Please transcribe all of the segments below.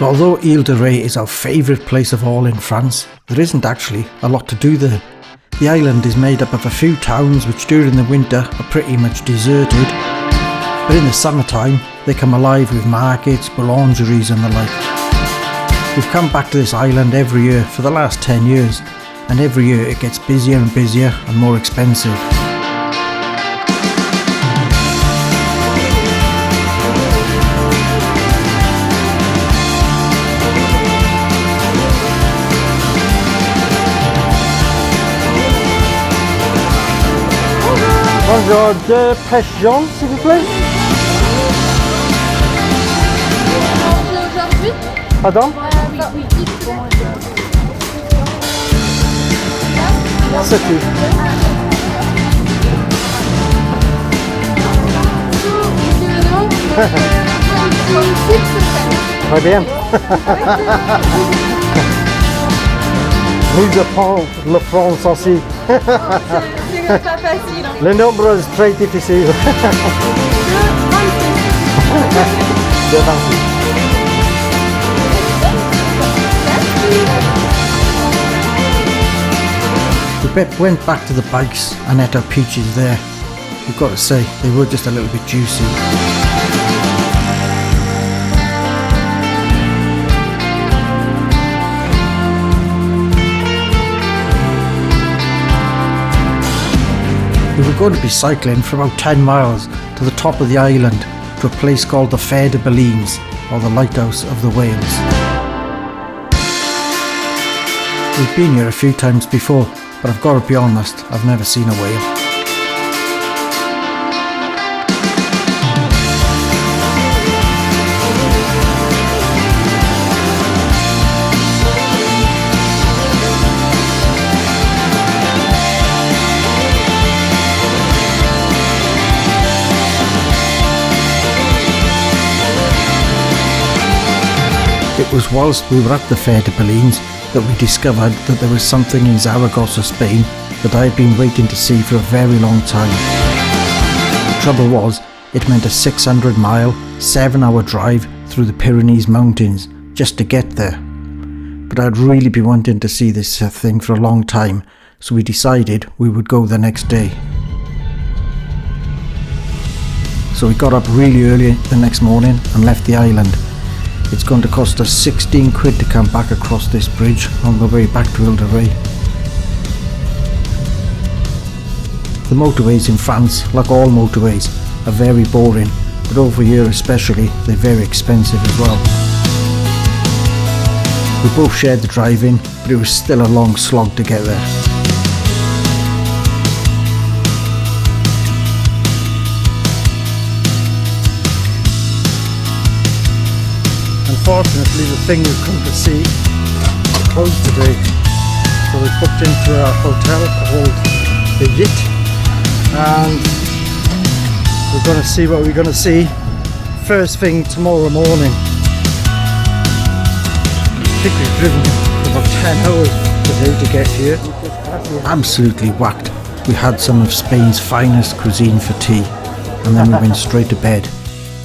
So although Île de Ré is our favourite place of all in France, there isn't actually a lot to do there. The island is made up of a few towns which during the winter are pretty much deserted, but in the summertime they come alive with markets, boulangeries and the like. We've come back to this island every year for the last 10 years, and every year it gets busier and busier and more expensive. Bonjour, 2 pêches jaunes s'il vous plaît. Aujourd'hui Pardon? Oui. C'est tout. Très bien. Nous apprend le français aussi. C'est pas facile. Le nombre est très difficile. De 26. We went back to the bikes and ate our peaches there. You've got to say, they were just a little bit juicy. We were going to be cycling for about 10 miles to the top of the island to a place called the Erdeven, or the lighthouse of the whales. We've been here a few times before, but I've got to be honest, I've never seen a whale. It was whilst we were at the Erdeven that we discovered that there was something in Zaragoza, Spain that I had been waiting to see for a very long time. The trouble was, it meant a 600-mile, 7-hour drive through the Pyrenees Mountains just to get there. But I'd really been wanting to see this thing for a long time, so we decided we would go the next day. So we got up really early the next morning and left the island. It's going to cost us 16 quid to come back across this bridge on the way back to Île de Ré. The motorways in France, like all motorways, are very boring, but over here especially, they're very expensive as well. We both shared the driving, but it was still a long slog to get there. Unfortunately, the thing we've come to see closed today, so we booked into a hotel called the Yit, and we're going to see what we're going to see first thing tomorrow morning. I think we've driven about 10 hours today to get here. Absolutely whacked. We had some of Spain's finest cuisine for tea, and then we went straight to bed.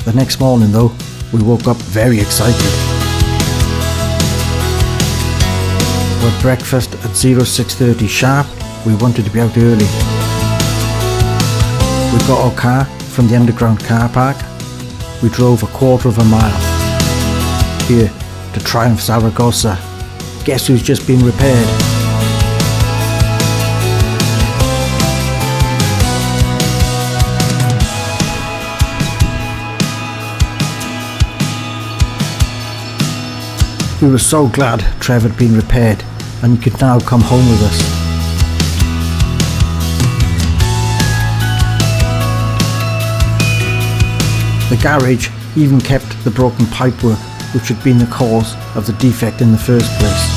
The next morning though, we woke up very excited. We had breakfast at 06:30 sharp. We wanted to be out early. We got our car from the underground car park. We drove a quarter of a mile here to Triumph Zaragoza. Guess who's just been repaired? We were so glad Trev had been repaired and he could now come home with us. The garage even kept the broken pipework which had been the cause of the defect in the first place.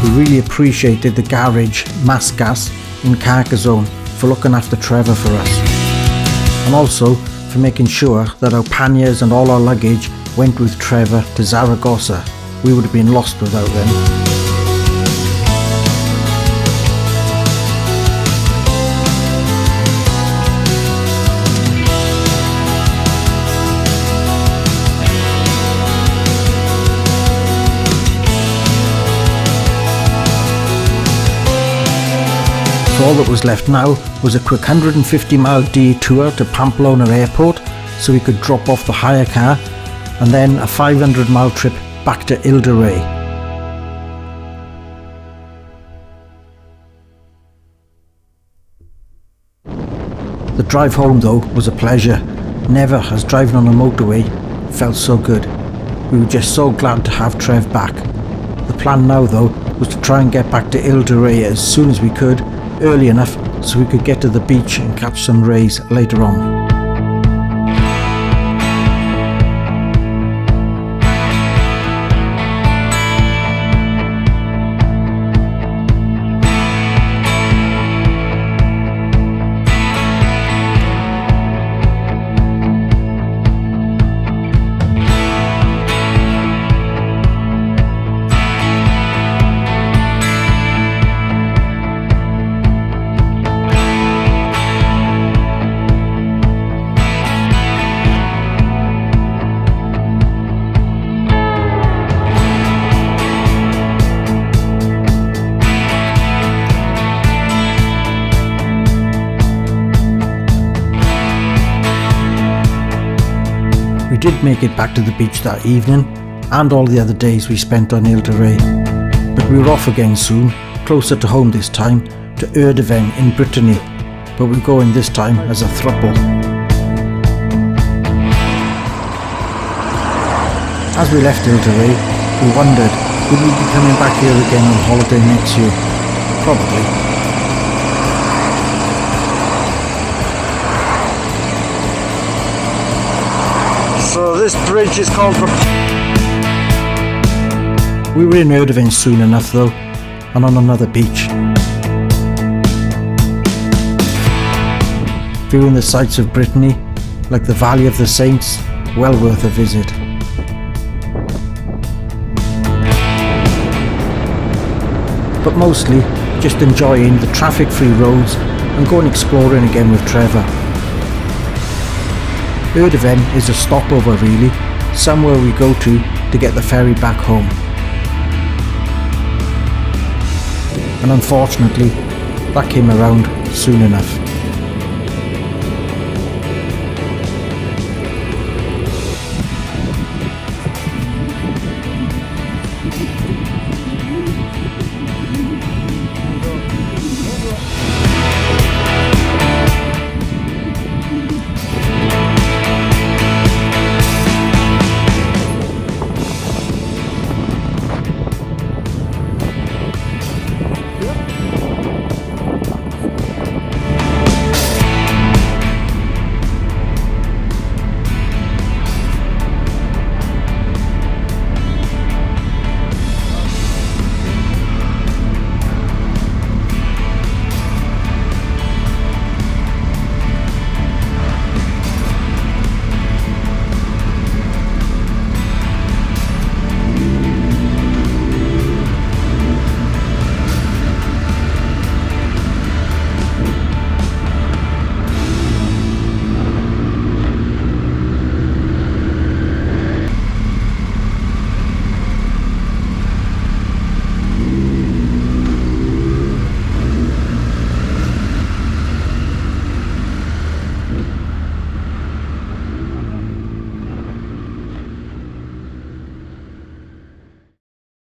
We really appreciated the garage Mass Gas in Carcassonne for looking after Trevor for us, and also for making sure that our panniers and all our luggage went with Trevor to Zaragoza. We would have been lost without them. So all that was left now was a quick 150-mile detour to Pamplona Airport so we could drop off the hire car, and then a 500-mile trip back to Île de Ré. The drive home though was a pleasure. Never has driving on a motorway felt so good. We were just so glad to have Trev back. The plan now though was to try and get back to Île de Ré as soon as we could, early enough so we could get to the beach and catch some rays later on. We did make it back to the beach that evening, and all the other days we spent on Île de Ré. But we were off again soon, closer to home this time, to Erdeven in Brittany, but we're going this time as a throuple. As we left Île de Ré, we wondered, would we be coming back here again on holiday next year? Probably. So this bridge is called We were in Erdeven soon enough though, and on another beach. Viewing the sights of Brittany, like the Valley of the Saints, well worth a visit. But mostly just enjoying the traffic-free roads and going exploring again with Trevor. Erdeven is a stopover really, somewhere we go to get the ferry back home. And unfortunately, that came around soon enough.